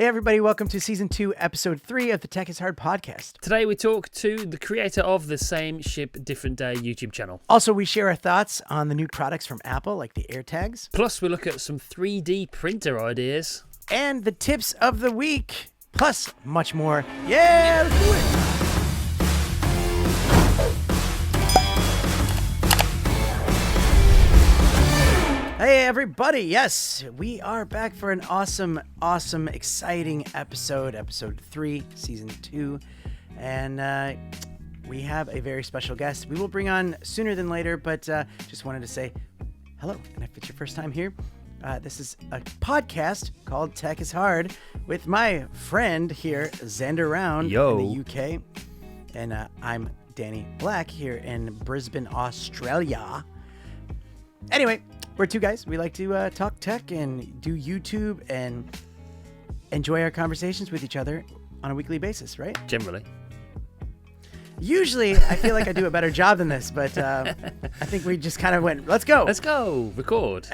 Hey everybody, welcome to Season 2, Episode 3 of the Tech is Hard podcast. Today we talk to the creator of the Same Ship Different Day YouTube channel. Also, we share our thoughts on the new products from Apple, like the AirTags. Plus, we look at some 3D printer ideas. And the tips of the week. Plus, much more. Yeah, let's do it! Hey everybody, yes, we are back for an awesome, exciting episode 3, Season 2, and we have a very special guest we will bring on sooner than later, but just wanted to say hello, and if it's your first time here, this is a podcast called Tech is Hard with my friend here, Xander Round in the UK, and I'm Danny Black here in Brisbane, Australia. Anyway, we're two guys. We like to talk tech and do YouTube and enjoy our conversations with each other on a weekly basis, right? Generally. Usually, I feel like I do a better job than this, but I think we just kind of went, let's go. Let's go. Record.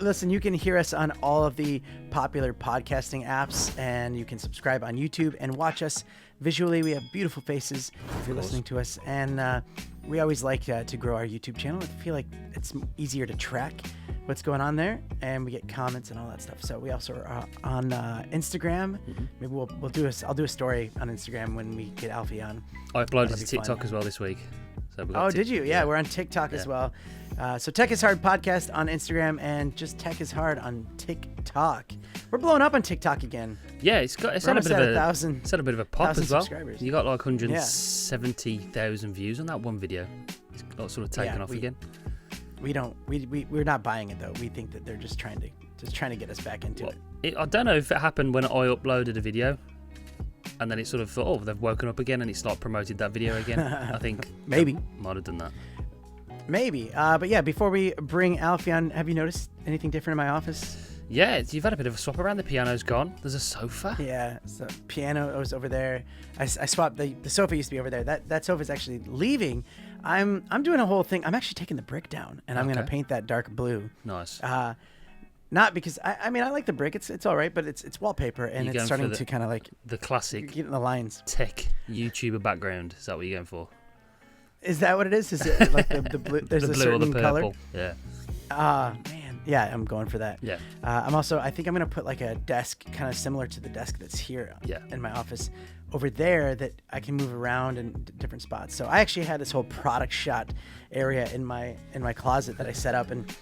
Listen, you can hear us on all of the popular podcasting apps, and you can subscribe on YouTube and watch us visually. We have beautiful faces if you're listening to us, and we always like to grow our YouTube channel. I feel like it's easier to track what's going on there, and we get comments and all that stuff. So we also are on Instagram. Mm-hmm. Maybe I'll do a story on Instagram when we get Alfie on. I uploaded to TikTok as well this week. So did you? Yeah, we're on TikTok as well. So Tech is Hard podcast on Instagram and just Tech is Hard on TikTok. We're blowing up on TikTok again. Yeah, it's had a bit of a pop as well. You got like 170,000 views on that one video. It's sort of taken off again. We're not buying it though. We think that they're just trying to get us back into it. I don't know if it happened when I uploaded a video, and then it sort of thought, oh, they've woken up again, and it's like promoted that video again. I think maybe might have done that. Maybe, but yeah. Before we bring Alfie on, have you noticed anything different in my office? Yeah, you've had a bit of a swap around. The piano's gone. There's a sofa. Yeah, so piano was over there. I swapped the sofa used to be over there. That sofa's actually leaving. I'm doing a whole thing. I'm actually taking the brick down, and I'm gonna paint that dark blue. Nice. Not because I mean I like the brick. It's all right, but it's wallpaper, and it's starting to kind of like the classic getting the lines. Tech YouTuber background. Is that what you're going for? Is that what it is? Is it like the blue? There's the a blue certain or the purple. color. Yeah. Man. Yeah, I'm going for that. Yeah. I think I'm going to put like a desk kind of similar to the desk that's here in my office over there that I can move around in different spots. So I actually had this whole product shot area in my closet that I set up, and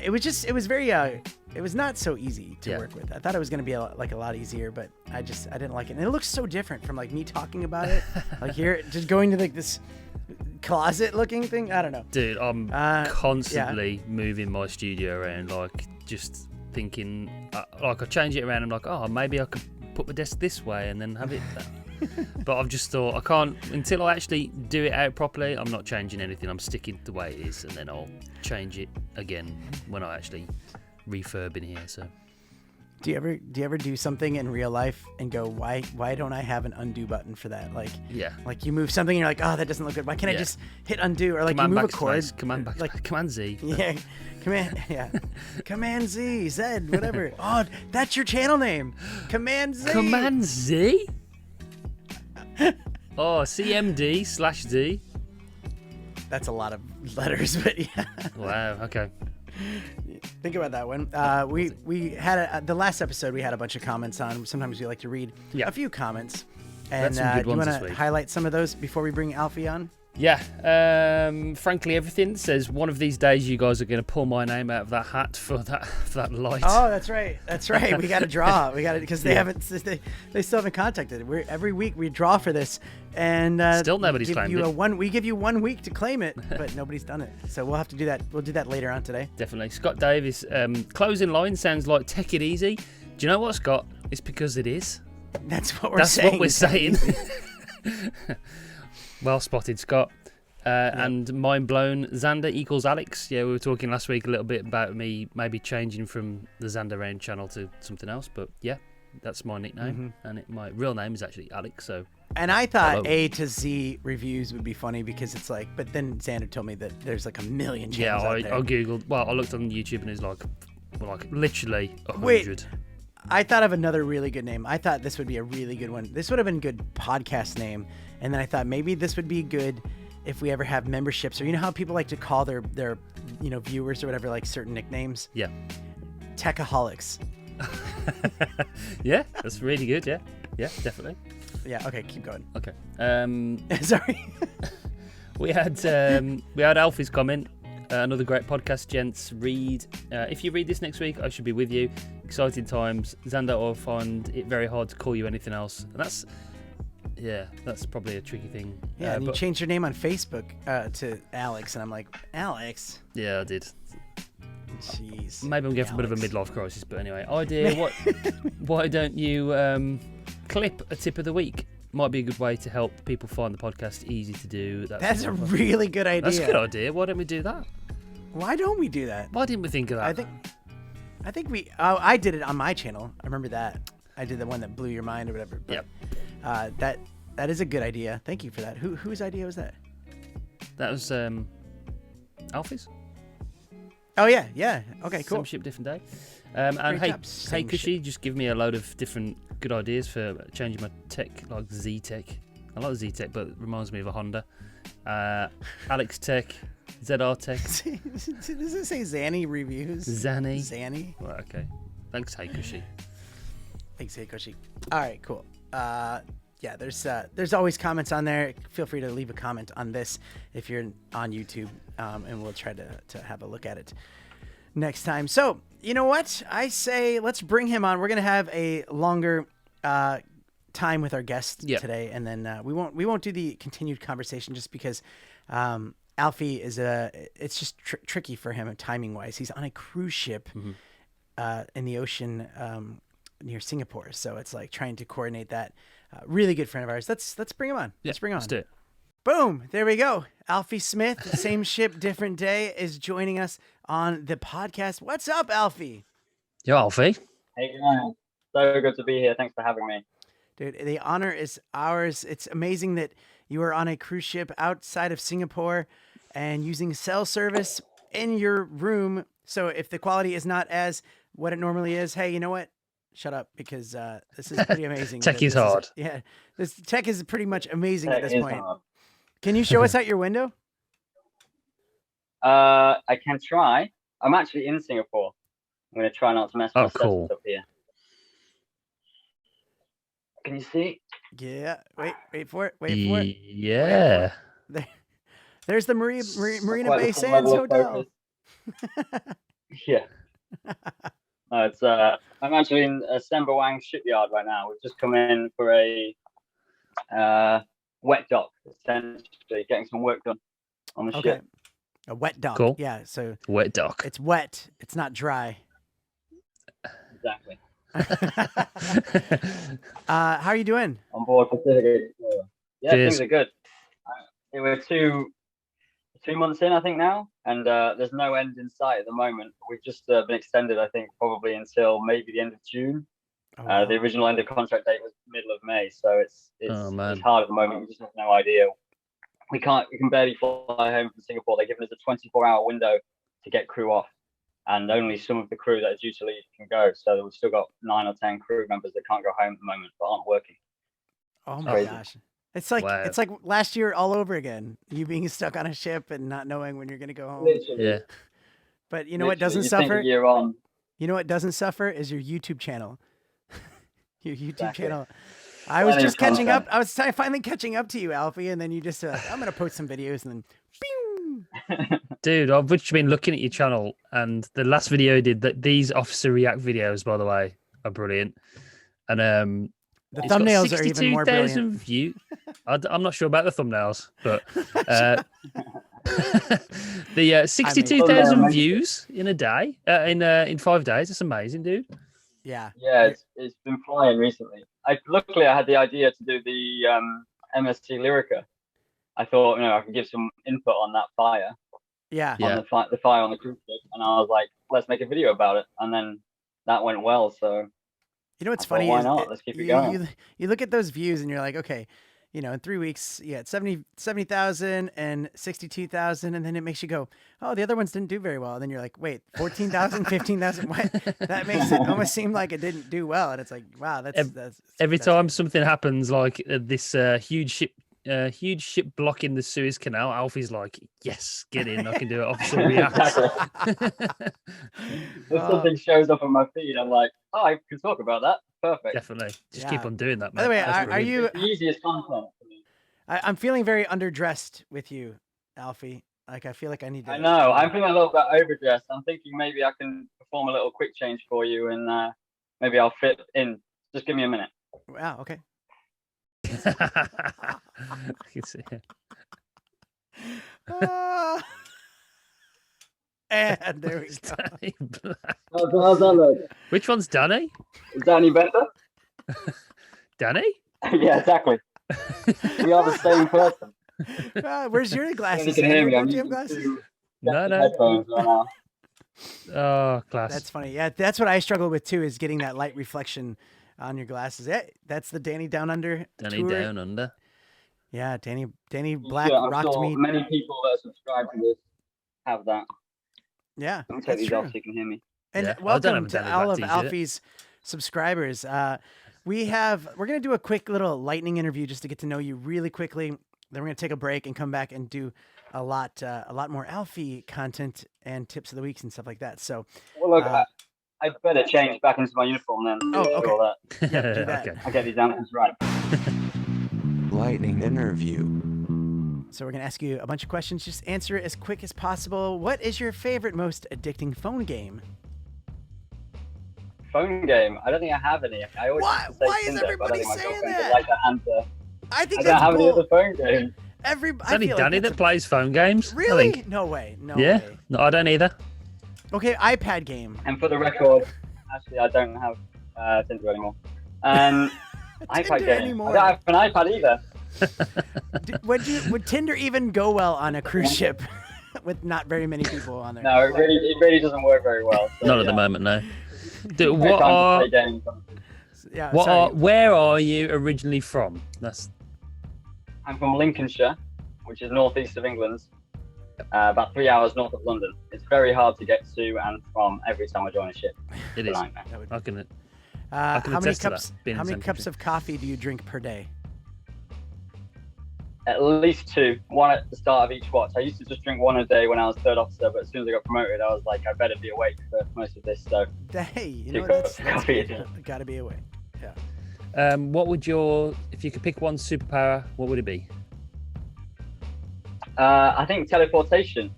it was not so easy to work with. I thought it was going to be a lot easier, but I didn't like it. And it looks so different from like me talking about it, like here, just going to like this closet looking thing. I don't know, dude. I'm constantly moving my studio around, like just thinking like I change it around. I'm like, oh, maybe I could put my desk this way and then have it but I've just thought I can't until I actually do it out properly. I'm not changing anything. I'm sticking the way it is, and then I'll change it again when I actually refurb in here. So do you ever do something in real life and go, why don't I have an undo button for that? Like you move something and you're like, oh, that doesn't look good. Why can't I just hit undo? Or like you move a chord. Command Z. Yeah. Command Z, whatever. Oh, that's your channel name. Command Z. Command Z? Oh, CMD/D. That's a lot of letters, but yeah. Wow, okay. Think about that one. We had the last episode. We had a bunch of comments on. Sometimes we like to read a few comments, and do you want to highlight some of those before we bring Alfie on? Yeah. Frankly, everything says one of these days you guys are going to pull my name out of that hat for that light. Oh, that's right. We got to draw. We got to because they still haven't contacted. Every week we draw for this, and still nobody's claimed it. We give you 1 week to claim it, but nobody's done it. So we'll have to do that. We'll do that later on today. Definitely. Scott Davis, closing line sounds like take it easy. Do you know what, Scott? It's because it is. That's what we're saying. That's what we're saying. Well spotted, Scott. And mind blown, Xander equals Alex. Yeah, we were talking last week a little bit about me maybe changing from the Xander Round channel to something else. But yeah, that's my nickname. And my real name is actually Alex. So. And I thought A to Z reviews would be funny because it's like, but then Xander told me that there's like a million channels out there. I googled. Well, I looked on YouTube and it's like literally 100. I thought of another really good name. I thought this would be a really good one. This would have been a good podcast name. And then I thought maybe this would be good if we ever have memberships, or you know how people like to call their viewers or whatever, like certain nicknames. Yeah. Techaholics. Yeah, that's really good. Yeah, definitely. Yeah. Okay, keep going. Okay. Sorry. we had Alfie's comment. Another great podcast, gents. Read. If you read this next week, I should be with you. Exciting times. Xander, I'll find it very hard to call you anything else. And that's probably a tricky thing. Yeah, and you changed your name on Facebook to Alex, and I'm like, Alex? Yeah, I did. Jeez. Maybe I'm going for a bit of a midlife crisis, but anyway. Idea, why don't you clip a tip of the week? Might be a good way to help people find the podcast easy to do. That's a really good idea. That's a good idea. Why don't we do that? Why don't we do that? Why didn't we think of that? I think we... Oh, I did it on my channel. I remember that. I did the one that blew your mind or whatever. But, yep. That is a good idea. Thank you for that. Whose idea was that? That was Alfie's. Oh yeah. Okay, cool. Same ship, different day. And hey, Cushy, just give me a load of different good ideas for changing my tech, like Z-Tech. I like Z-Tech, but it reminds me of a Honda. Alex Tech, ZR Tech. Does it say Zanny Reviews? Zanny. Well, okay. Thanks, Hey Cushy. Thanks, Hey Cushy. All right, cool. Yeah, there's always comments on there. Feel free to leave a comment on this if you're on YouTube, and we'll try to have a look at it next time. So, you know what? I say let's bring him on. We're going to have a longer time with our guest today, and then we won't do the continued conversation just because Alfie is it's just tricky for him timing-wise. He's on a cruise ship in the ocean near Singapore, so it's like trying to coordinate that. Really good friend of ours. Let's bring him on. Let's bring him on. Let's do it. Boom. There we go. Alfie Smith, same ship, different day, is joining us on the podcast. What's up, Alfie? Yo, Alfie. Hey, guys. So good to be here. Thanks for having me. Dude, the honor is ours. It's amazing that you are on a cruise ship outside of Singapore and using cell service in your room. So if the quality is not as what it normally is, hey, you know what? Shut up, because this is pretty amazing. Tech is hard. This tech is pretty much amazing at this point. Hard. Can you show us out your window? I can try. I'm actually in Singapore. I'm going to try not to mess my cool. up here. Can you see? Yeah. Wait for it. Wait for it. Yeah. There's the Marina Bay Sands Hotel. Yeah. I'm actually in Sembawang shipyard right now. We've just come in for a wet dock, essentially getting some work done on the ship. A wet dock. Cool. Yeah. So wet dock. It's wet. It's not dry. Exactly. How are you doing? On board Pacific. Yeah, Cheers. things are good. We're two months in, I think now, and there's no end in sight at the moment. We've just been extended, I think, probably until maybe the end of June. Oh, wow. The original end of contract date was middle of May, so it's hard at the moment. We just have no idea. We can barely fly home from Singapore. They're giving us a 24-hour window to get crew off, and only some of the crew that are due to leave can go. So we've still got 9 or 10 crew members that can't go home at the moment, but aren't working. Oh my gosh. It's like last year all over again. You being stuck on a ship and not knowing when you're going to go home. Literally. Yeah. But you know what doesn't suffer? You know what doesn't suffer is your YouTube channel. Your YouTube channel. I was just catching up. I was finally catching up to you, Alfie, and then you just I'm going to post some videos and then bing. Dude, I've just been looking at your channel, and the last video you did these officer react videos, by the way, are brilliant. And the thumbnails are even more brilliant. Views. I'm not sure about the thumbnails, but the 62,000 views in a day, in 5 days. That's amazing, dude. Yeah. Yeah, it's been flying recently. Luckily I had the idea to do the MSC Lyrica. I thought, I could give some input on that fire. Yeah. On the fire on the cruise ship, and I was like, let's make a video about it, and then that went well. So you know what's funny? Why not? Let's keep it going. You look at those views and you're like, okay, in 3 weeks, you had 70,000 and 62,000, and then it makes you go, oh, the other ones didn't do very well. And then you're like, wait, 14,000, 15,000, what? That makes it almost seem like it didn't do well. And it's like, wow, that's every time something happens, like this huge ship blocking the Suez Canal, Alfie's like, yes, get in, I can do it. Officer reacts. If something shows up on my feed, I'm like, oh, I can talk about that. Perfect. Definitely. Just keep on doing that, man. By the way, are you... It's the easiest content for me. I'm feeling very underdressed with you, Alfie. Like, I feel like I need to... I know. I'm feeling a little bit overdressed. I'm thinking maybe I can perform a little quick change for you, and maybe I'll fit in. Just give me a minute. Wow, okay. I can see it. And there we go. How's that look? Which one's Danny? Is that any better? Danny? Yeah, exactly. We are the same person. Where's your glasses? You can hear me. I'm Do you have using glasses? No. headphones right now. Oh, class. That's funny. Yeah, that's what I struggle with too, is getting that light reflection on your glasses. Yeah, that's the Danny Down Under Danny tour. Down Under. Yeah, Danny Black I'm rocked sure me. many people that subscribe to this have that. Yeah, I'll take that's these true. off so you can hear me. And Yeah. I don't welcome have a to Danny all Black of t-shirt. Alfie's subscribers. We're gonna do a quick little lightning interview just to get to know you really quickly. Then we're gonna take a break and come back and do a lot more Alfie content and tips of the weeks and stuff like that. So, Well, look, I better change back into my uniform then. Oh, okay. All that. yeah, do that. Okay. I get these answers right. Lightning interview. So we're gonna ask you a bunch of questions. Just answer it as quick as possible. What is your favorite, most addicting phone game? Phone game. I don't think I have any. I always Why- used to say why is Tinder, but I everybody think my saying girlfriend that? would like that answer. I think I don't that's have any bull. other phone games. I It's only feel Danny like that plays phone games. I Really? think. No way. No Yeah. way. No, I don't either. Okay, iPad game. And for the record, actually, I don't have Tinder anymore. iPad Tinder game. anymore. I don't have an iPad either. Would Tinder even go well on a cruise ship with not very many people on there? No, it really doesn't work very well. So, Not at the moment, no. No What time to are play games. Yeah. what sorry. are where are you originally from? That's I'm from Lincolnshire, which is northeast of England, about 3 hours north of London. It's very hard to get to and from every time I join a ship. it It's a is. nightmare. That would be- I can how many attest to cups? that, being How in many the same cups country. of coffee do you drink per day? At least two. One at the start of each watch. I used to just drink one a day when I was third officer, but as soon as I got promoted, I was like, I better be awake for most of this. So Hey, you Two know cups that's of coffee. got to be away. What would if you could pick one superpower, what would it be? I think teleportation.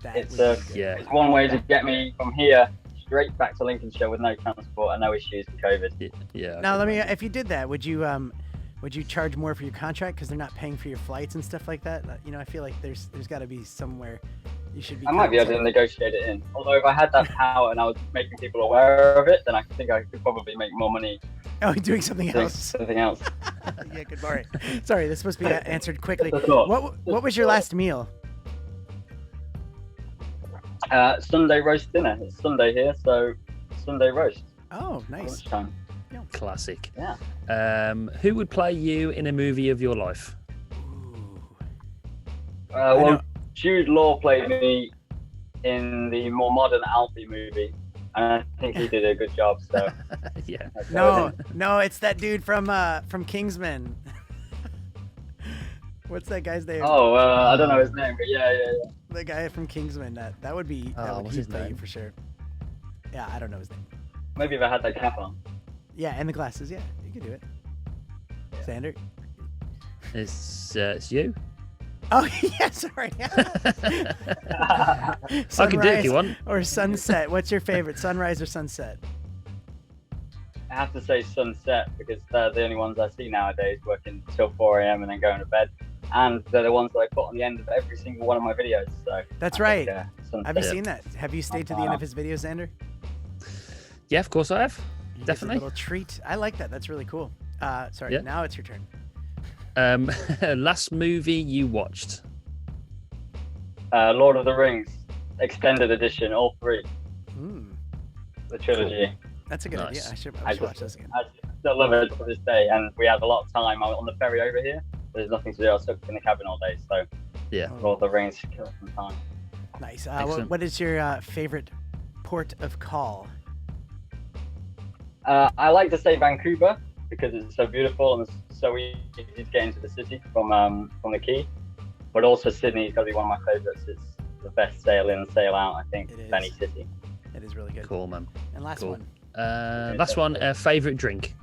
That It's would be good. Yeah. It's one way to get me from here straight back to Lincolnshire with no transport and no issues with COVID. Yeah. I Now can let me. imagine. If you did that, would you charge more for your contract because they're not paying for your flights and stuff like that? I feel like there's got to be somewhere you should be. I might be able to negotiate it in. Although if I had that power and I was making people aware of it, then I think I could probably make more money Oh, doing something doing else. something else. Yeah, good. All right. Sorry, this supposed to be answered quickly. Just a thought. What was your last meal? Sunday roast dinner. It's Sunday here, so Sunday roast. Oh, nice. Lunchtime. Classic. Yeah. Who would play you in a movie of your life? Ooh. Well, know. Jude Law played me in the more modern Alfie movie, and I think he did a good job. So Yeah. I'd go with him. No, it's that dude from Kingsman. What's that guy's name? Oh, I don't know his name, but yeah. The guy from Kingsman. That would be. That would what's he'd his play you name? for sure. Yeah, I don't know his name. Maybe if I had that cap on. Yeah, and the glasses. Yeah, you can do it. Sander. It's you. Oh yeah, sorry. I can do it if you want. Or sunset. What's your favorite, sunrise or sunset? I have to say sunset because they're the only ones I see nowadays, working till 4 a.m. and then going to bed. And they're the ones that I put on the end of every single one of my videos. So That's I right. think, sunset. Have you seen that? Have you stayed to the end of his videos, Xander? Yeah, of course I have. He gets Definitely. A little treat. I like that. That's really cool. Sorry. Yeah. Now it's your turn. Last movie you watched? Lord of the Rings, extended edition, all three, Hmm. the trilogy. That's a good idea. Nice. I should I watch those again. I still love it to this day, and we had a lot of time on the ferry over here, there's nothing to do. I was stuck in the cabin all day, so Yeah. Lord of the Rings killed some time. Nice. Excellent. What is your favorite port of call? I like to say Vancouver because it's so beautiful and it's so easy to get into the city from the quay. But also Sydney's got to be one of my favourites. It's the best sail in, sail out, I think, of any city. It is really good. Cool, man. And last one. Last one. Favorite drink.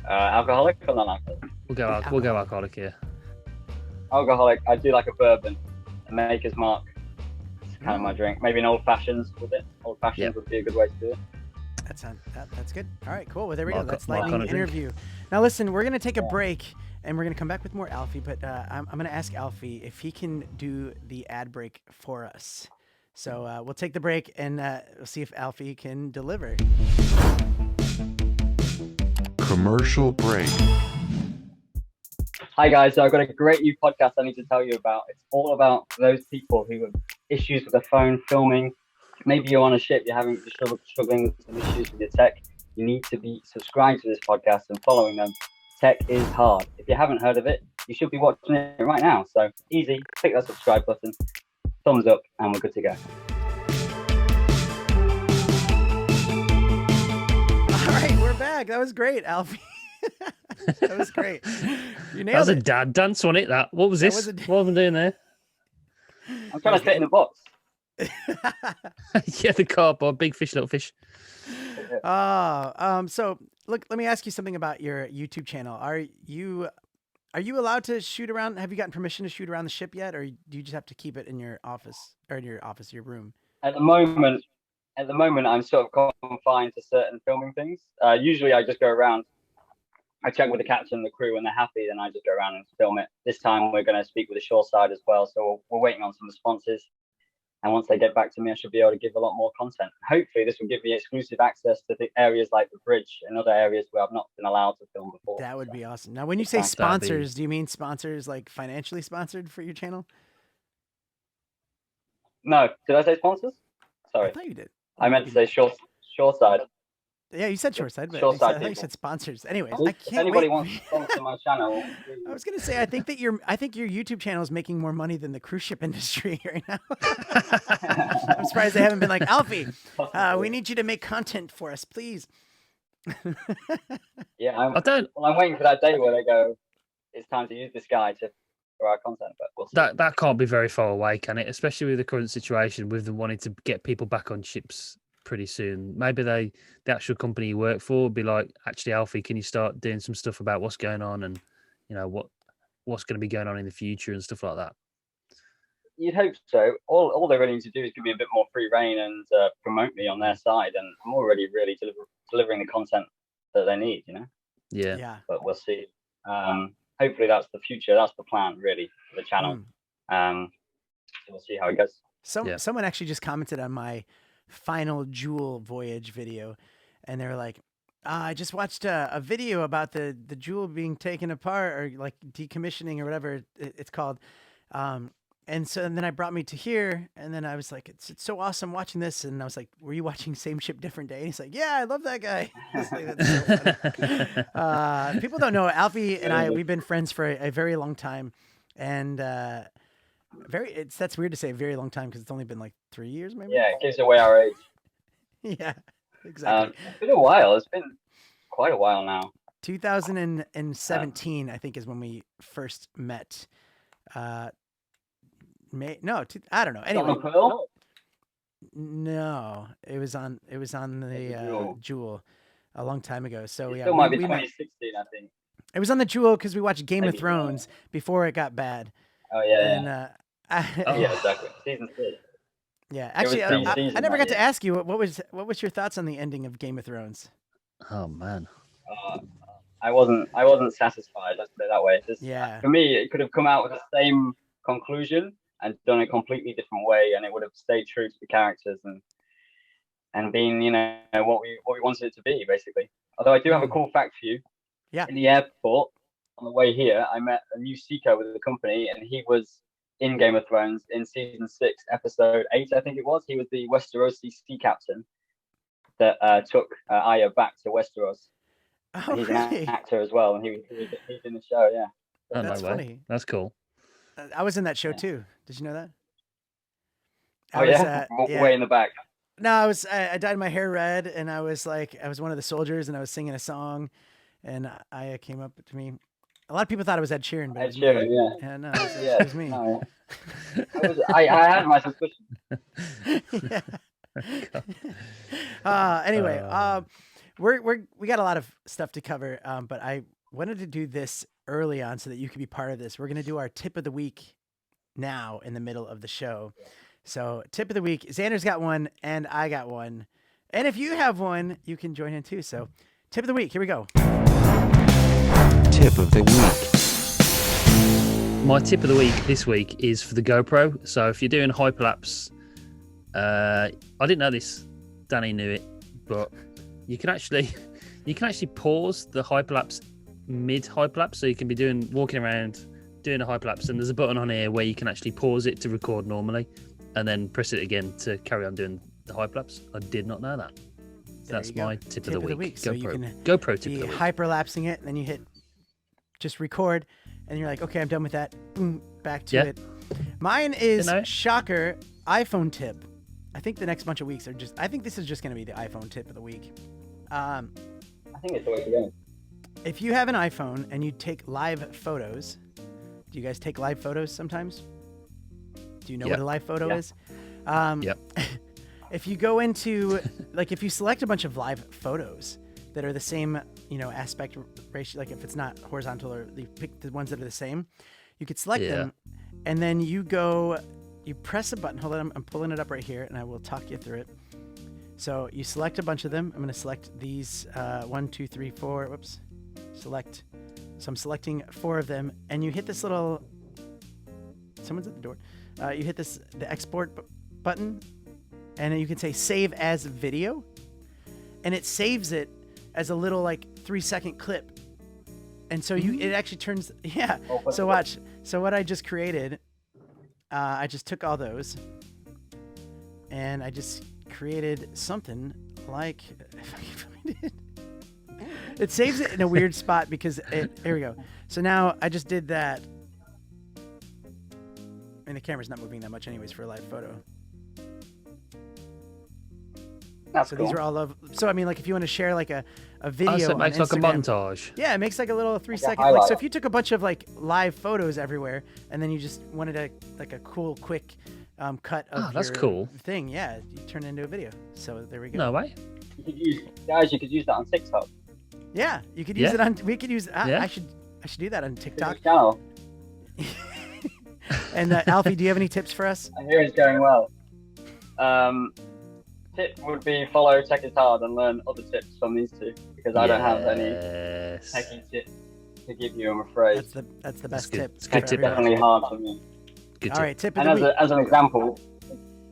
Alcoholic or non-alcoholic? We'll go alcoholic here. Alcoholic. I do like a bourbon, a Maker's Mark. It's kind of my drink. Maybe an old fashions with it. Old fashions would be a good way to do it. That's good. All right, cool. Well, there we go. That's lightning interview. Drink. Now, listen, we're gonna take a break, and we're gonna come back with more Alfie. But I'm gonna ask Alfie if he can do the ad break for us. So we'll take the break, and we'll see if Alfie can deliver. Commercial break. Hi guys, so I've got a great new podcast I need to tell you about. It's all about those people who have issues with their phone filming. Maybe you're on a ship, you're struggling with some issues with your tech. You need to be subscribed to this podcast and following them. Tech is hard. If you haven't heard of it, you should be watching it right now. So easy, click that subscribe button, thumbs up, and we're good to go. All right, we're back. That was great, Alfie. That was great. You nailed it. That was a dad dance, wasn't it? What was this? What am I doing there? I'm trying to fit in the box. Yeah, the cardboard, big fish, little fish. So look, let me ask you something about your YouTube channel. Are you allowed to shoot around? Have you gotten permission to shoot around the ship yet, or do you just have to keep it in your office or in your room? At the moment, I'm sort of confined to certain filming things. Usually, I just go around. I check with the captain and the crew, and they're happy. Then I just go around and film it. This time, we're going to speak with the shore side as well. So we're waiting on some responses. And once they get back to me, I should be able to give a lot more content. Hopefully, this will give me exclusive access to the areas like the bridge and other areas where I've not been allowed to film before. That would be awesome. Now, when you say sponsors, do you mean sponsors like financially sponsored for your channel? No. Did I say sponsors? Sorry. I thought you did. I meant to say shore side. Yeah, you said shoreside, but Shoreside I thought you said sponsors. Anyways, I can't anybody wait. wants to sponsor my channel. I was gonna say, I think your YouTube channel is making more money than the cruise ship industry right now. I'm surprised they haven't been like, Alfie, we need you to make content for us, please. Yeah, I'm waiting for that day where they go, it's time to use this guy for our content, but we'll see. That can't be very far away, can it? Especially with the current situation, with them wanting to get people back on ships pretty soon. Maybe the actual company you work for would be like, actually, Alfie, can you start doing some stuff about what's going on and what's going to be going on in the future and stuff like that? You'd hope so. All they really need to do is give me a bit more free reign and promote me on their side, and I'm already really delivering the content that they need, Yeah. But we'll see. Hopefully that's the future. That's the plan, really, for the channel. We'll see how it goes. Someone actually just commented on my final Jewel voyage video, and they were like, I just watched a video about the Jewel being taken apart or like decommissioning or whatever it's called, and then I brought me to here, and then I was like, it's so awesome watching this, and I was like, were you watching Same Ship Different Day? And he's like, yeah, I love that guy. Like, that's so funny. People don't know, Alfie and I, we've been friends for a very long time, and that's weird to say a very long time because it's only been like 3 years, maybe. Yeah, it gives away our age. Yeah, exactly. It's been a while. It's been quite a while now. 2017, I think, is when we first met. I don't know. Anyway, on the Pearl? No, it was on the Jewel a long time ago. So yeah, still might be 2016, I think. It was on the Jewel because we watched Game of Thrones before it got bad. Oh yeah. And, yeah, exactly. Season 3. Yeah, actually, I never got to ask you what was your thoughts on the ending of Game of Thrones? Oh man, I wasn't satisfied. Let's put it that way. Yeah. For me, it could have come out with the same conclusion and done a completely different way, and it would have stayed true to the characters and been what we wanted it to be, basically. Although I do have a cool fact for you. Yeah. In the airport on the way here, I met a new seeker with the company, and he was in Game of Thrones in season 6, episode 8, I think it was. He was the Westerosi sea captain that took Arya back to Westeros. Oh, He's really? an actor as well, and he's in the show. Yeah. Oh, That's no way. funny. That's cool. I was in that show Yeah. too. Did you know that? Oh I was, yeah, yeah. way in the back. No, I dyed my hair red, and I was one of the soldiers, and I was singing a song, and Aya came up to me. A lot of people thought it was Ed Sheeran, but it was me. Yeah. No, Yeah, it was me. no. I had my suspicion. Yeah. Anyway, we got a lot of stuff to cover, but I wanted to do this early on so that you could be part of this. We're gonna do our tip of the week now in the middle of the show. So tip of the week, Xander's got one and I got one. And if you have one, you can join in too. So tip of the week, here we go. Tip of the week. My tip of the week this week is for the GoPro. So if you're doing hyperlapse, I didn't know this, Danny knew it, but you can actually pause the hyperlapse mid hyperlapse. So you can be walking around doing a hyperlapse, and there's a button on here where you can actually pause it to record normally and then press it again to carry on doing the hyperlapse. I did not know that. So that's my tip of the week. So you can GoPro tip be of the week. hyperlapsing it, and then you hit just record, and you're like, okay, I'm done with that. Boom, back to it. Mine is shocker iPhone tip. I think the next bunch of weeks I think this is just going to be the iPhone tip of the week. I think it's the way to go. If you have an iPhone and you take live photos, do you guys take live photos sometimes? Do you know what a live photo is? Yep. If you go into, if you select a bunch of live photos that are the same, aspect ratio, like if it's not horizontal, or you pick the ones that are the same, you could select them, and then you press a button. Hold on, I'm pulling it up right here, and I will talk you through it. So you select a bunch of them. I'm going to select these 1, 2, 3, 4. Whoops. Select. So I'm selecting 4 of them, and you hit this little. Someone's at the door. You hit the export button, and then you can say save as video, and it saves it as a little 3-second clip. And so it actually turns. Yeah. So watch. So what I just created, I just took all those, and I just created something like, if I can find it. It saves it in a weird spot because here we go. So now I just did that. And the camera's not moving that much anyways for a live photo. That's so cool. These are all of. So I mean, if you want to share a video, so it makes on like a Instagram, montage. Yeah, it makes a little 3-second. So if you took a bunch of live photos everywhere, and then you just wanted a cool, quick cut of that's your cool thing, yeah, you turn it into a video. So there we go. No way. You could use that on TikTok. Yeah, you could use it on. We could use. I should do that on TikTok. Channel. And Alfie, do you have any tips for us? I hear it's going well. Tip would be follow Tech is Hard and learn other tips from these two, because I don't have any techie tips to give you, I'm afraid. That's the best tip. It's a good tip. Definitely hard for me. Good All tip. right, tip of the week. As an example,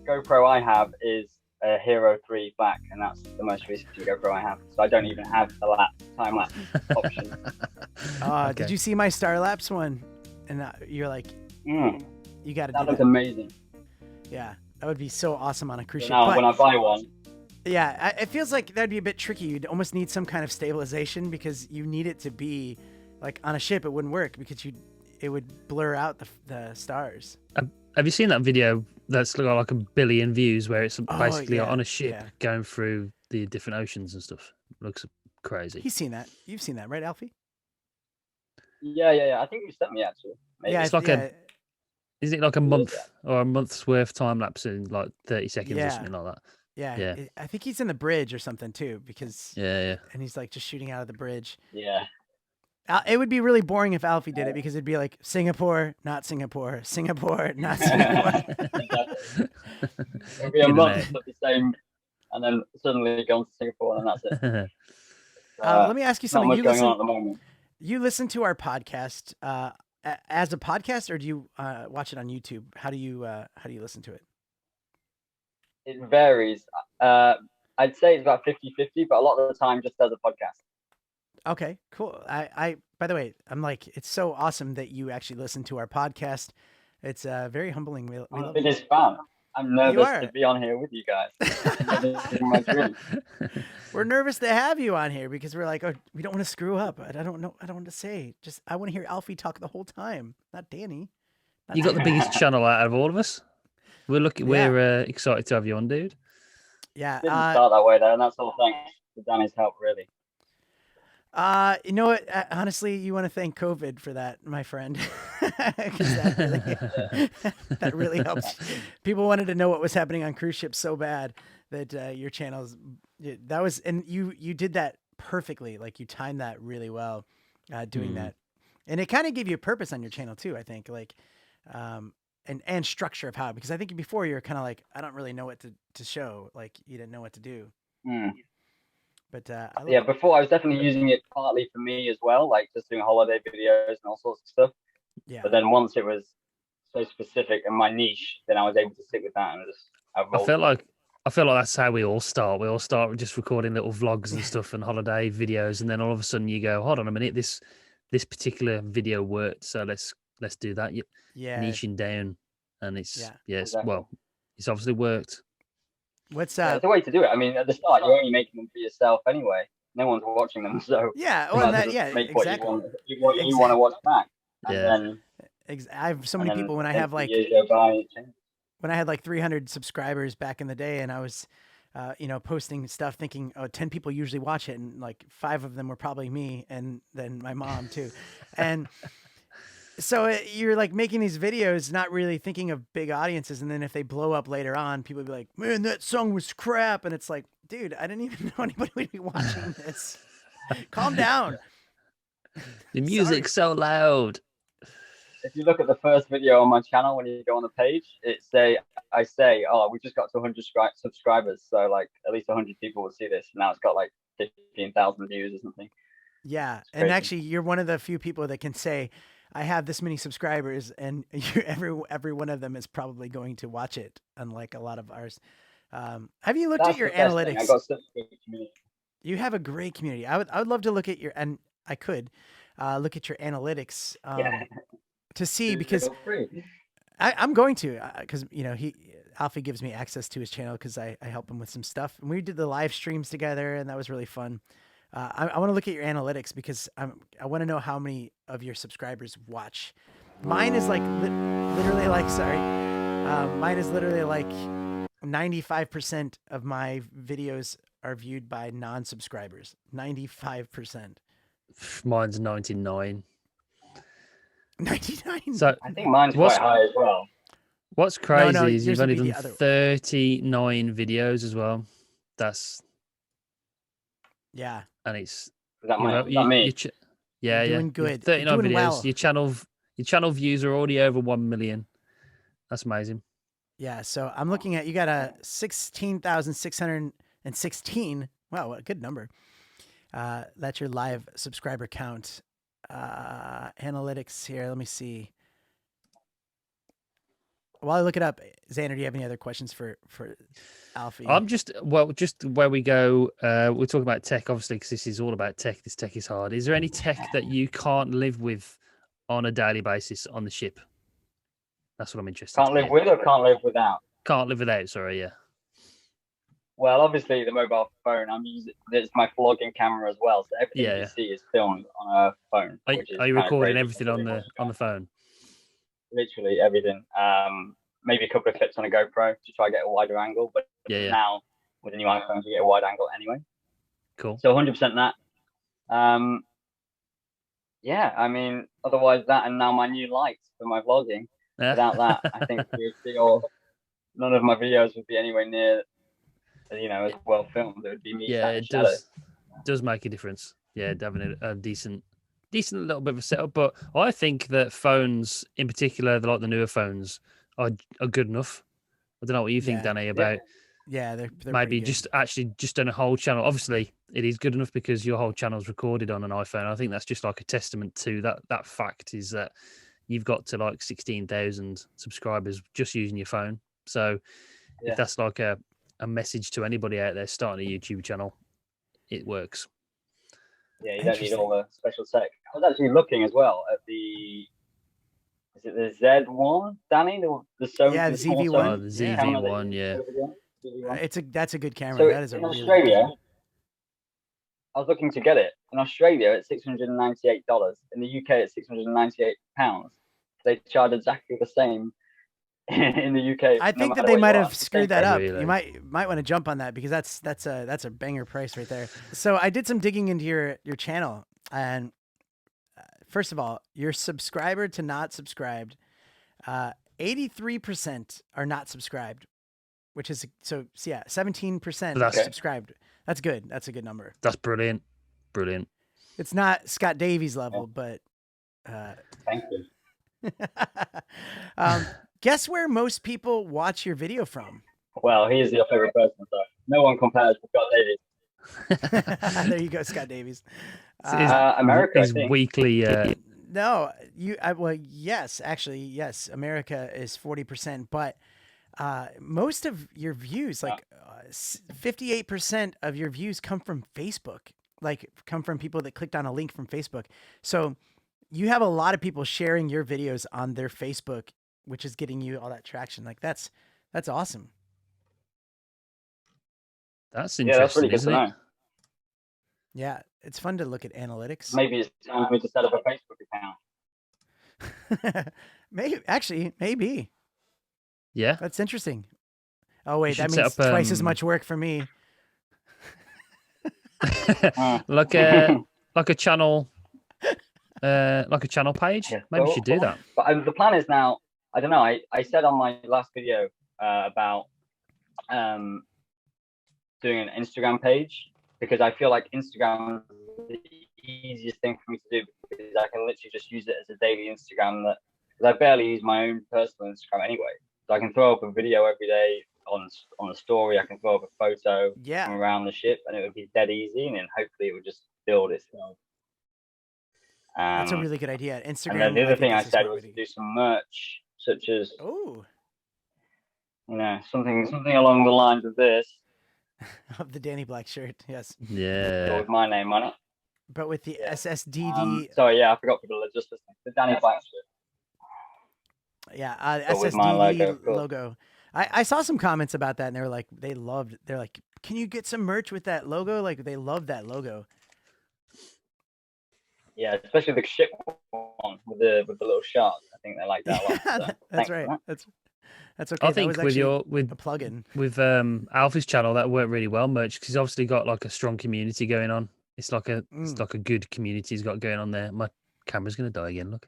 GoPro I have is a Hero 3 Black, and that's the most recent GoPro I have. So I don't even have the time lapse option. Okay. Did you see my Star Lapse one? And you're like, you got to do that. That looks amazing. Yeah, that would be so awesome on a cruise ship. Now, when I buy one. Yeah, it feels like that'd be a bit tricky. You'd almost need some kind of stabilization, because you need it to be on a ship. It wouldn't work because it would blur out the stars. Have you seen that video that's got like 1 billion views, where it's basically on a ship going through the different oceans and stuff? Looks crazy. He's seen that. You've seen that, right, Alfie? Yeah. I think you sent me, actually. Maybe. Yeah, it's is it like a month or a month's worth time lapse in 30 seconds or something like that? Yeah. I think he's in the bridge or something too, because and he's just shooting out of the bridge. Yeah. It would be really boring if Alfie did it, because it'd be like Singapore, not Singapore, Singapore, not Singapore. Exactly. It'll be a month of the same, and then suddenly go on to Singapore, and that's it. Let me ask you something. Not much going on at the moment. You listen to our podcast as a podcast, or do you watch it on YouTube? How do you listen to it? It varies. I'd say it's about 50-50, but a lot of the time just as a podcast. Okay, cool. I by the way, I'm it's so awesome that you actually listen to our podcast. It's very humbling. I'm the biggest fan. I'm nervous to be on here with you guys. This is my dream. We're nervous to have you on here because we're like, oh, we don't want to screw up. I don't know. I don't want to say. Just I want to hear Alfie talk the whole time, not Danny. You got the biggest channel out of all of us. We're excited to have you on, dude. Yeah. Didn't start that way though, and that's all thanks to Danny's help, really. You know what? Honestly, you want to thank COVID for that, my friend, because that really helped. People wanted to know what was happening on cruise ships so bad that your channels and you did that perfectly. Like you timed that really well, doing that, and it kind of gave you a purpose on your channel too. I think and structure of how, because I think before you were kind of like, I don't really know what to show. Like you didn't know what to do. But before I was definitely using it partly for me as well, like just doing holiday videos and all sorts of stuff. Yeah. But then once it was so specific and my niche, then I was able to stick with that and just. I feel like that's how we all start. We all start with just recording little vlogs and stuff and holiday videos, and then all of a sudden you go, hold on a minute, this particular video worked, so let's do that. Niching down, and it's it's obviously worked. What's it's a way to do it. I mean, at the start, you're only making them for yourself anyway. No one's watching them, so exactly. What you want to watch back. And then, I have so many people when I have like when I had like 300 subscribers back in the day, and I was, posting stuff, thinking, 10 people usually watch it, and like 5 of them were probably me, and then my mom too, and. So you're like making these videos, not really thinking of big audiences. And then if they blow up later on, people will be like, man, that song was crap. And it's like, dude, I didn't even know anybody would be watching this. Calm down. The music's so loud. If you look at the first video on my channel, when you go on the page, I say, oh, we just got to 100 subscribers. So like at least 100 people will see this. Now it's got like 15,000 views or something. Yeah. And actually you're one of the few people that can say, I have this many subscribers, and every one of them is probably going to watch it, unlike a lot of ours. Have you looked at your analytics? I got such a good community. You have a great community. I would love to look at your look at your analytics to see, because I'm going to, because Alfie gives me access to his channel because I help him with some stuff, and we did the live streams together, and that was really fun. I want to look at your analytics because I want to know how many of your subscribers watch. Mine is like literally like, mine is literally like 95% of my videos are viewed by non-subscribers. 95%. Mine's 99. 99. So I think mine's quite high as well. What's crazy is you've only done 39 videos as well. That's and it's me. You're doing good. 39 doing videos. Well. Your channel views are already over 1 million. That's amazing. Yeah, so I'm looking at, you got a 16,616. Wow, what a good number. That's your live subscriber count. Analytics here. Let me see. While I look it up, Xander, do you have any other questions for Alfie? I'm just where we go. We're talking about tech, obviously, because this is all about tech. This tech is hard. Is there any tech that you can't live with on a daily basis on the ship? That's what I'm interested in. Can't live with or can't live without? Can't live without, sorry, yeah. Well, obviously, the mobile phone, it's my vlogging camera as well. So everything you see is filmed on a phone. Are you recording everything on the phone? Literally everything. Maybe a couple of clips on a GoPro to try to get a wider angle, but now with the new iPhones you get a wide angle anyway. Cool. So 100% that. I mean, otherwise that, and now my new lights for my vlogging. Without that, I think none of my videos would be anywhere near, as well filmed. It would be me. Yeah, it does make a difference. Yeah, having a decent little bit of a setup. But I think that phones, in particular, like the newer phones, are good enough. I don't know what you think, Danny, about. Yeah, they're maybe just done a whole channel. Obviously, it is good enough because your whole channel's recorded on an iPhone. I think that's just like a testament to that fact, is that you've got to like 16,000 subscribers just using your phone. So if that's like a message to anybody out there starting a YouTube channel, it works. Yeah, you don't need all the special tech. I was actually looking as well at the is it the Z1, Danny? The Sony, Yeah, the the small ZV-1. Oh, Sony the Yeah. camera that ZV-1, you yeah. use over the ZV-1. That's a good camera. So That is a in really good Australia, camera. I was looking to get it. In Australia, it's $698. In the UK, it's £698. They charge exactly the same in the UK. I think that they might have screwed that up. You might want to jump on that because that's a banger price right there. So I did some digging into your channel, and first of all, your subscriber to not subscribed, 83% are not subscribed, which is so yeah, 17% subscribed. That's good. That's a good number. That's brilliant. Brilliant. It's not Scott Davies level, but thank you. Guess where most people watch your video from? Well, he is your favorite person, so no one compares with Scott Davies. There you go, Scott Davies. America, his weekly. No, well, yes, actually, yes. America is 40%, but most of your views, like 58% of your views, come from Facebook. Like, come from people that clicked on a link from Facebook. So you have a lot of people sharing your videos on their Facebook, which is getting you all that traction. Like, that's awesome. That's interesting, that's really good isn't to it? know. Yeah, it's fun to look at analytics. Maybe it's time for me to set up a Facebook account. Maybe. Yeah. That's interesting. Oh, wait, that means twice as much work for me. like a channel page. Yeah, Maybe you should do that. But the plan is now, I don't know, I said on my last video about doing an Instagram page, because I feel like Instagram is the easiest thing for me to do, because I can literally just use it as a daily Instagram, because I barely use my own personal Instagram anyway. So I can throw up a video every day on a story. I can throw up a photo from around the ship, and it would be dead easy, and then hopefully it would just build itself. That's a really good idea. Instagram. And then the other thing I said was to do some merch, such as something along the lines of this. Of the Danny Black shirt, yes. Yeah. With my name on it. But with the SSDD. Sorry, yeah, I forgot people are just listening. The Danny Black shirt. Yeah, SSDD logo. I saw some comments about that, and they were like, they're like, can you get some merch with that logo? Like, they love that logo. Yeah, especially the ship one with the little shark. I think they like that a lot. So that's right. That's okay. I think with a plugin with Alfie's channel, that worked really well, merch, because he's obviously got like a strong community going on. It's like a good community he's got going on there. My camera's gonna die again. Look,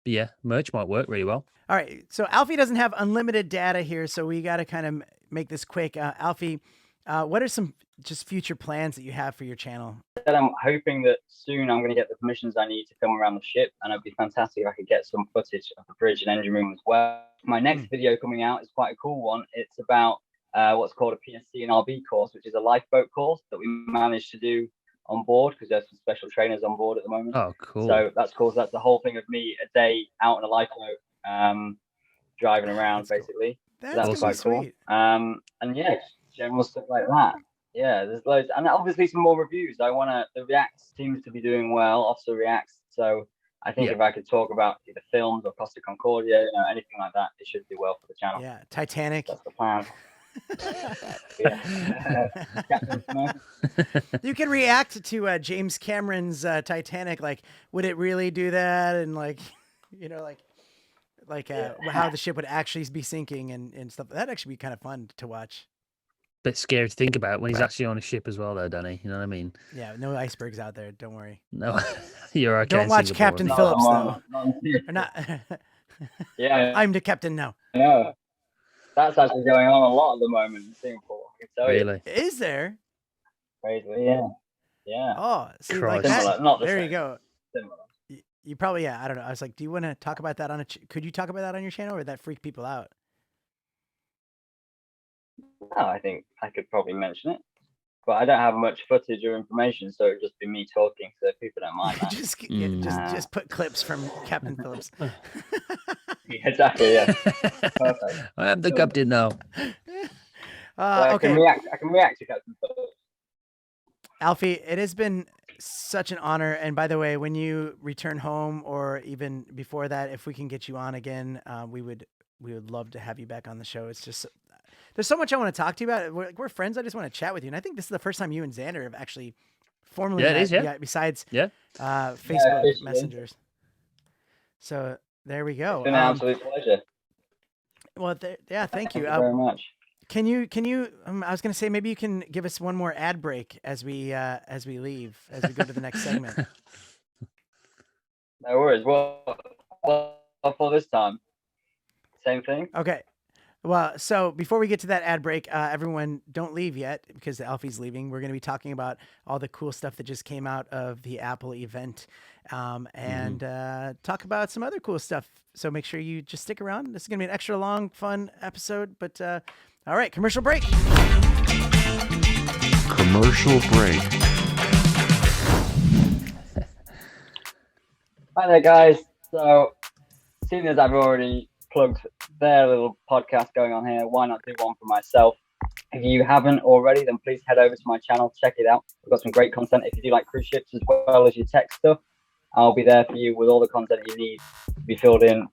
yeah, merch might work really well. All right, so Alfie doesn't have unlimited data here, so we got to kind of make this quick. Alfie, what are some just future plans that you have for your channel? I'm hoping that soon I'm going to get the permissions I need to film around the ship, and it'd be fantastic if I could get some footage of the bridge and engine room as well. My next video coming out is quite a cool one. It's about what's called a PSC and RB course, which is a lifeboat course that we managed to do on board, because there's some special trainers on board at the moment. Oh, cool. So that's cool. So that's the whole thing of me a day out on a lifeboat, driving around, basically. That's quite sweet. Cool. And yeah, general stuff like that. Yeah, there's loads, and obviously some more reviews. The Reacts seems to be doing well, Officer Reacts. So I think if I could talk about either films or Costa Concordia, anything like that, it should do well for the channel. Yeah, Titanic. That's the plan. You can react to James Cameron's Titanic. Like, would it really do that? And how the ship would actually be sinking and stuff. That'd actually be kind of fun to watch. Bit scary to think about when he's actually on a ship as well, though, Danny. You know what I mean? Yeah, no icebergs out there. Don't worry. No, you're okay. Don't watch Captain Phillips, though. Not. Yeah, I'm the captain now. No, that's actually going on a lot at the moment in Singapore. I can tell really? You. Is there? Crazy, yeah. Oh, see, Christ. like that. Similar, not the there same. you go. Similar. You probably, I don't know. I was like, do you want to talk about that could you talk about that on your channel, or would that freak people out? No, I think I could probably mention it, but I don't have much footage or information, so it'd just be me talking, so people don't mind that. just put clips from Captain Phillips. Exactly, yeah. Perfect. I am the captain now. I Okay. can react to Captain Phillips. Alfie, it has been such an honor. And by the way, when you return home, or even before that, if we can get you on again, we would love to have you back on the show. It's just there's so much I want to talk to you about. We're friends. I just want to chat with you. And I think this is the first time you and Xander have actually formally Yeah, it met, is, yeah. besides Yeah, Facebook messengers. So there we go. It's been an absolute pleasure. Well, yeah, thank you. Thank you very much. Can you? I was going to say maybe you can give us one more ad break as we leave, as we go to the next segment. No worries. Well, for this time, same thing. Okay. Well, so before we get to that ad break, everyone don't leave yet because Alfie's leaving. We're going to be talking about all the cool stuff that just came out of the Apple event, and talk about some other cool stuff. So make sure you just stick around. This is going to be an extra long, fun episode. But all right, commercial break. Commercial break. Hi there, guys. So, seeing as I've already plugged their little podcast going on here, why not do one for myself? If you haven't already, then please head over to my channel, check it out. We've got some great content. If you do like cruise ships as well as your tech stuff, I'll be there for you with all the content you need to be filled in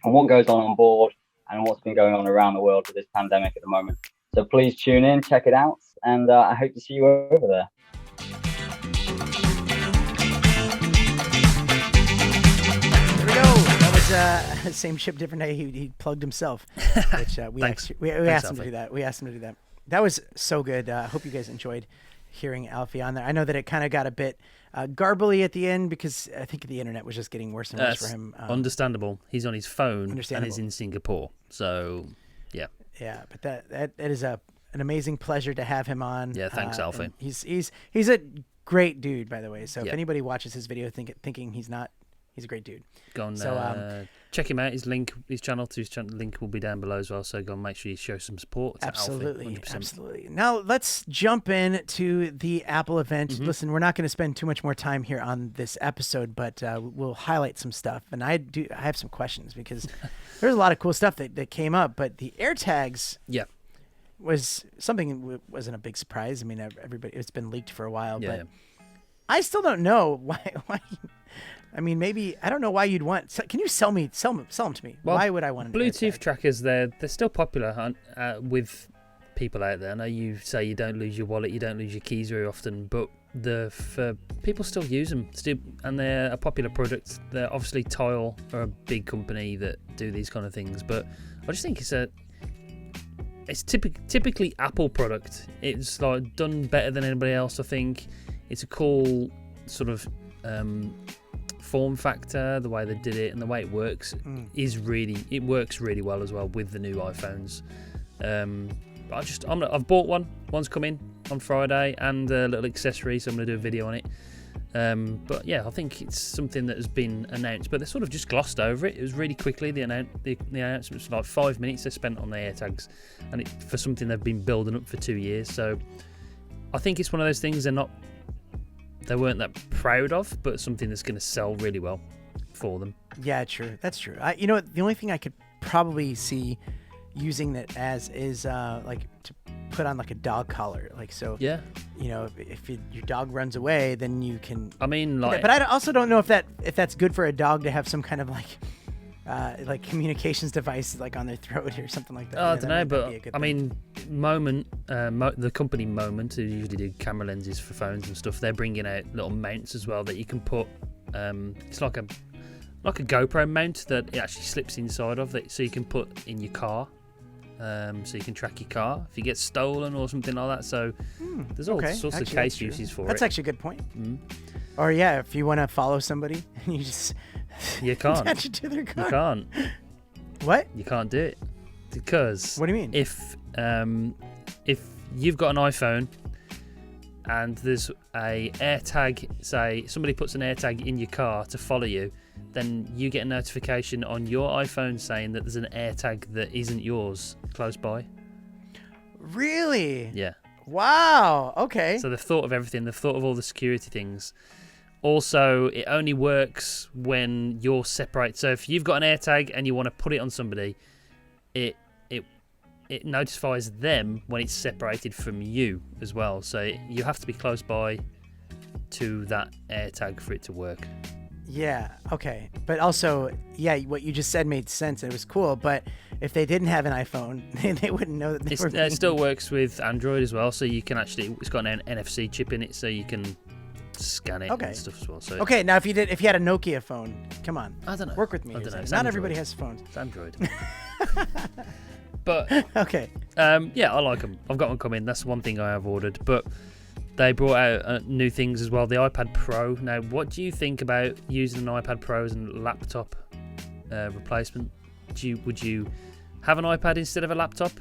on what goes on board and what's been going on around the world with this pandemic at the moment. So please tune in, check it out, and I hope to see you over there. There we go. That was same ship, different day. He plugged himself, which we asked him to do that. We asked him to do that. That was so good. I hope you guys enjoyed hearing Alfie on there. I know that it kind of got a bit garbly at the end because I think the internet was just getting worse and worse for him. Understandable. He's on his phone and he's in Singapore. So, yeah. Yeah, but that is an amazing pleasure to have him on. Yeah, thanks, Alfie. He's a great dude, by the way. So if Yep. anybody watches his video thinking he's not, he's a great dude. Go on, check him out. His channel link will be down below as well. So go and make sure you show some support to Absolutely, Alfie, 100%. absolutely. Now let's jump in to the Apple event. Mm-hmm. Listen, we're not going to spend too much more time here on this episode, but we'll highlight some stuff. And I have some questions because there's a lot of cool stuff that came up. But the AirTags, Yeah. was something that wasn't a big surprise. I mean, everybody, it's been leaked for a while, Yeah. but I still don't know why. I mean, maybe I don't know why you'd want. Can you sell them to me? Well, Why would I want an Bluetooth AirTag? trackers? They're still popular with people out there. I know you say you don't lose your wallet, you don't lose your keys very often, but people still use them, and they're a popular product. They're obviously Tile are a big company that do these kind of things, but I just think it's typically Apple product. It's like done better than anybody else. I think it's a cool sort of form factor. The way they did it and the way it works it works really well as well with the new iPhones. I've bought one. One's coming on Friday and a little accessory, so I'm going to do a video on it. But yeah, I think it's something that has been announced, but they sort of just glossed over it. It was really quickly. The announcement was like 5 minutes they spent on the AirTags, and for something they've been building up for 2 years. So I think it's one of those things they weren't that proud of, but something that's going to sell really well for them. Yeah, true. That's true. The only thing I could probably see using that as is like to put on like a dog collar, like so. Yeah. If your dog runs away, then you can. I mean, like. But I also don't know if that's good for a dog to have some kind of like communications device like on their throat or something like that. I don't know, but I mean, Moment, the company Moment, who usually do camera lenses for phones and stuff, they're bringing out little mounts as well that you can put. It's like a GoPro mount that it actually slips inside of that, so you can put in your car. So you can track your car if you get stolen or something like that. So there's all sorts of case uses for it. That's actually a good point. Or yeah, if you want to follow somebody, you just you can't attach it to their car. You can't. What? You can't do it because. What do you mean? If you've got an iPhone and there's a AirTag, say somebody puts an AirTag in your car to follow you, then you get a notification on your iPhone saying that there's an AirTag that isn't yours close by. Really? Yeah. Wow. Okay. So they've thought of everything. They've thought of all the security things. Also, it only works when you're separate. So if you've got an AirTag and you want to put it on somebody, it notifies them when it's separated from you as well. So you have to be close by to that AirTag for it to work. Yeah, okay. But also, yeah, what you just said made sense. It was cool, but if they didn't have an iPhone, they wouldn't know that they were being... It still works with Android as well, so you can actually... It's got an NFC chip in it, so you can scan it and stuff as well. So okay, now if you had a Nokia phone, come on. I don't know. Work with me. I don't know. Not Android. everybody has phones. It's Android. But... Okay. Yeah, I like them. I've got one coming. That's one thing I have ordered. But... They brought out new things as well, the iPad Pro. Now, what do you think about using an iPad Pro as a laptop replacement? Would you have an iPad instead of a laptop?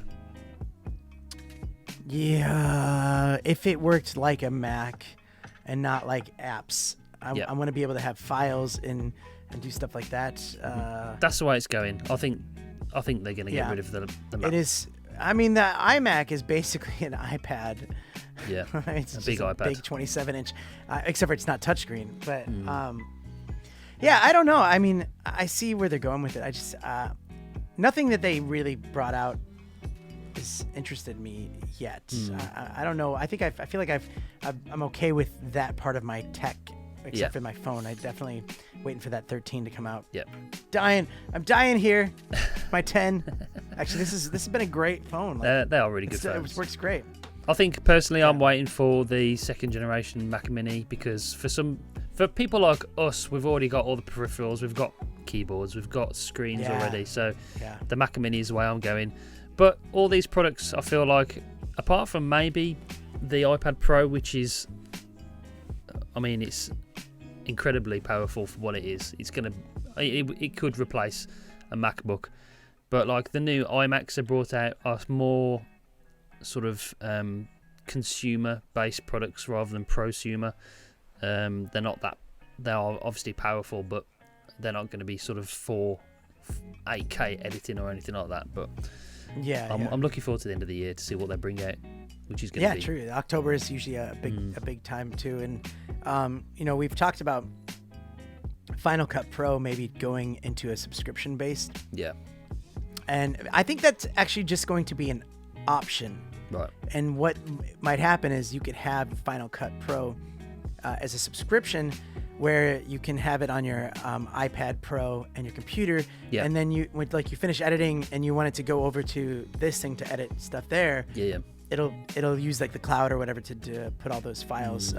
Yeah, if it worked like a Mac and not like apps. I want to be able to have files and do stuff like that. That's the way it's going. I think they're going to get rid of the Mac. It is. I mean, the iMac is basically an iPad. Yeah, it's a big iPad. Big 27-inch, except for it's not touchchscreen. But yeah, I don't know. I mean, I see where they're going with it. I just nothing that they really brought out has interested me yet. I don't know. I think I feel like I'm okay with that part of my tech, except for my phone. I definitely waiting for that 13 to come out. Yep. I'm dying here. My 10. Actually, this has been a great phone. They are really good phones. It works great. I think personally, I'm waiting for the second generation Mac Mini because for people like us, we've already got all the peripherals, we've got keyboards, we've got screens already. So the Mac Mini is the way I'm going. But all these products, I feel like, apart from maybe the iPad Pro, which is, I mean, it's incredibly powerful for what it is. It could replace a MacBook, but like the new iMacs they brought out are more sort of consumer-based products rather than prosumer. They're not that. They are obviously powerful, but they're not going to be sort of for 8K editing or anything like that. But I'm looking forward to the end of the year to see what they bring out, which is going to be. Yeah, true. October is usually a big time too, and we've talked about Final Cut Pro maybe going into a subscription based. Yeah. And I think that's actually just going to be an option. Right. And what might happen is you could have Final Cut Pro as a subscription where you can have it on your iPad Pro and your computer. Yeah. And then you finish editing and you want it to go over to this thing to edit stuff there. Yeah. It'll use like the cloud or whatever to put all those files.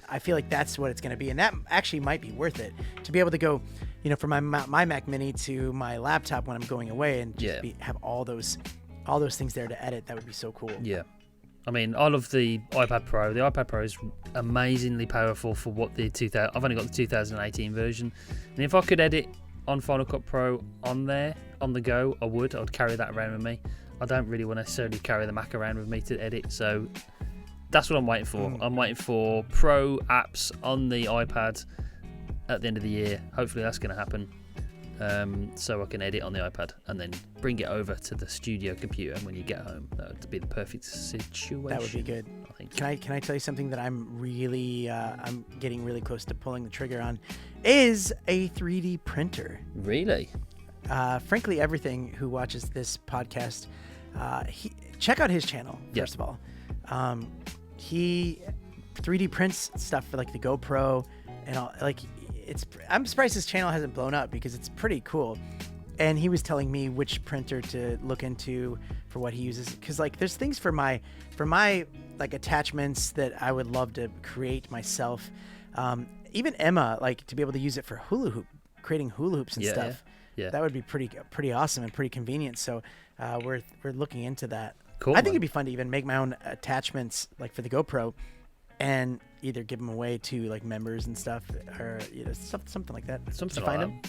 I feel like that's what it's going to be. And that actually might be worth it to be able to go, from my Mac Mini to my laptop when I'm going away and just have all those things there to edit. That would be so cool. Yeah. I mean, I love the iPad Pro. The iPad Pro is amazingly powerful for what I've only got the 2018 version. And if I could edit on Final Cut Pro on there, on the go, I'd carry that around with me. I don't really want to necessarily carry the Mac around with me to edit. So that's what I'm waiting for. I'm waiting for Pro apps on the iPad at the end of the year. Hopefully that's going to happen. So I can edit on the iPad and then bring it over to the studio computer when you get home. That would be the perfect situation. That would be good. I think. Can I tell you something that I'm really I'm getting really close to pulling the trigger on? Is a 3D printer. Really? Frankly, everything who watches this podcast, check out his channel first of all. He 3D prints stuff for like the GoPro and all. Like I'm surprised his channel hasn't blown up because it's pretty cool. And he was telling me which printer to look into for what he uses, because like there's things for my like attachments that I would love to create myself. Even Emma, like to be able to use it for creating hula hoops and stuff. Yeah. That would be pretty awesome and pretty convenient. So we're looking into that. Cool. I think it'd be fun to even make my own attachments like for the GoPro and either give them away to like members and stuff, or something like that. Something like him?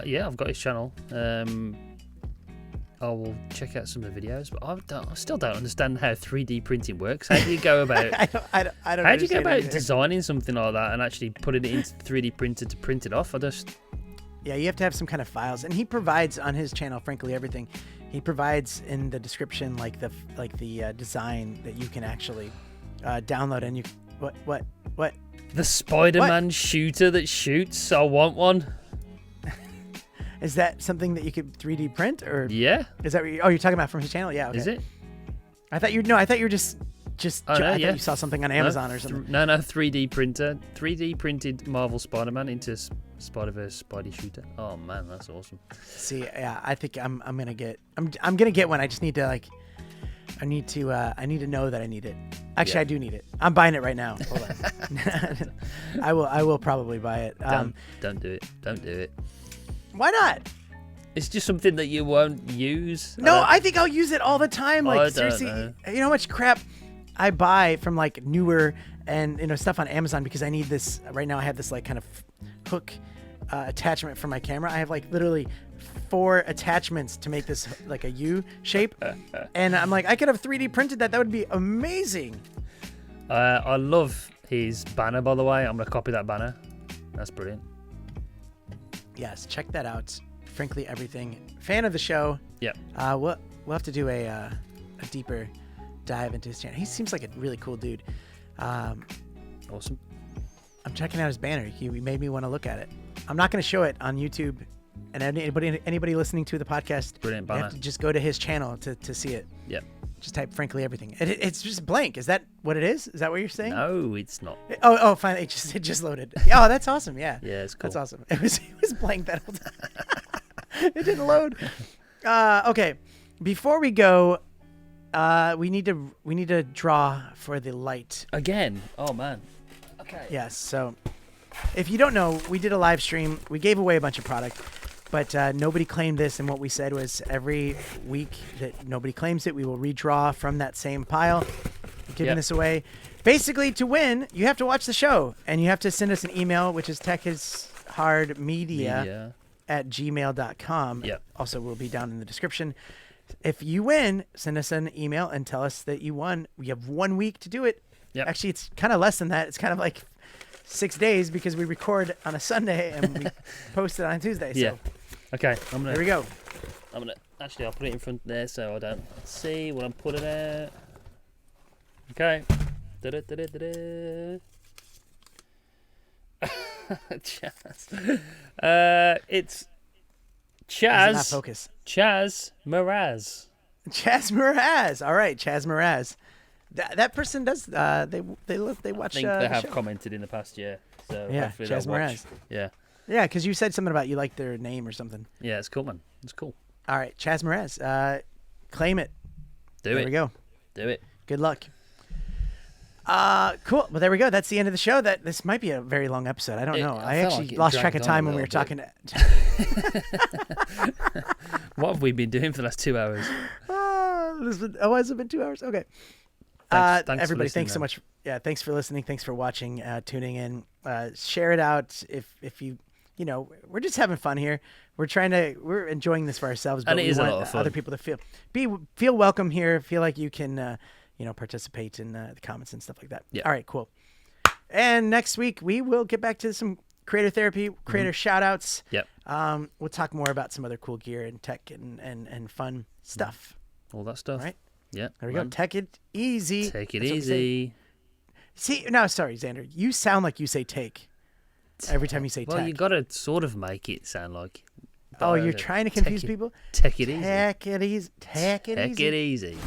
Yeah, I've got his channel. I will check out some of the videos, but I still don't understand how 3D printing works. How do you go about? I don't. How do you go about designing something like that and actually putting it into the 3D printer to print it off? Yeah, you have to have some kind of files, and he provides on his channel, frankly, everything. He provides in the description like the design that you can actually download, and you what the Spider-Man shooter that shoots. I want one. Is that something that you could 3D print, or yeah? Is that what you're talking about from his channel? Yeah. Okay. Is it? I thought you were just I thought yeah. you saw something on Amazon or something. No, 3D printer. 3D printed Marvel Spider-Man into Spider-Verse Spidey shooter. Oh man, that's awesome. See, yeah, I think I'm gonna get I'm gonna get one. I just need to I need to know that I need it. Actually, I do need it. I'm buying it right now. Hold on. I will probably buy it. Don't do it. Don't do it. Why not? It's just something that you won't use. No, I think I'll use it all the time. Like, I don't seriously, know. you know how much crap I buy from like newer and stuff on Amazon because I need this right now. I have this like kind of hook attachment for my camera. I have like literally 4 attachments to make this like a U shape, and I'm like, I could have 3D printed that. That would be amazing. I love his banner, by the way. I'm gonna copy that banner. That's brilliant. Yes, check that out. Frankly, everything. Fan of the show. Yep. We'll have to do a deeper dive into his channel. He seems like a really cool dude. Awesome. I'm checking out his banner. He made me want to look at it. I'm not going to show it on YouTube, and anybody listening to the podcast, Brilliant you banner. have to just go to his channel to see it. Yep. Just type "frankly everything." It's just blank. Is that what it is? Is that what you're saying? No, it's not. Oh, fine. It just loaded. Oh, that's awesome. Yeah. Yeah, it's cool. That's awesome. It was blank that whole time. It didn't load. Okay. Before we go, we need to draw for the light. Again. Oh man. Okay. Yes. So, if you don't know, we did a live stream. We gave away a bunch of product, but nobody claimed this. And what we said was every week that nobody claims it, we will redraw from that same pile, giving this away. Basically, to win, you have to watch the show, and you have to send us an email, which is techishardmedia@gmail.com. Yep. Also, will be down in the description. If you win, send us an email and tell us that you won. We have 1 week to do it. Yep. Actually, it's kind of less than that. It's kind of like 6 days because we record on a Sunday and we post it on Tuesday. So. Yeah. Okay. There we go. I'll put it in front there so I don't see what I'm putting at. Okay. Da-da-da-da-da-da. Chaz. It's Chaz. Not focus. Chaz Mraz. Chaz Mraz. All right, Chaz Mraz. That person does. They watch. I think they have show. commented in the past year. So Yeah, hopefully Chaz they'll watch. Mraz. Yeah. Yeah, because you said something about you like their name or something. Yeah, it's cool, man. It's cool. All right, Chaz Mraz. Claim it. Do There it. we go. Do it. Good luck. Cool. Well, there we go. That's the end of the show. This might be a very long episode. I don't know. I felt actually like it lost track of dragged on time a when we were little talking. What have we been doing for the last 2 hours? Has it been 2 hours? Okay. Thanks Everybody, for thanks so listening, much. Yeah, thanks for listening. Thanks for watching, tuning in. Share it out if you we're just having fun here. We're enjoying this for ourselves, but And it we is a want lot of fun. other people to feel welcome here. Feel like you can participate in the comments and stuff like that. Yeah. All right, cool. And next week we will get back to some creator therapy, creator shout outs. Yep. We'll talk more about some other cool gear and tech and fun stuff. All that stuff. All right. Yeah. There we go. Take it easy. Take it That's what we say. easy. See, no, sorry, Xander. You sound like you say take every time you say Well, tech. you got to sort of make it sound like. Oh, you're trying to confuse people? Take it easy. Take it easy. Take it Take easy. it easy.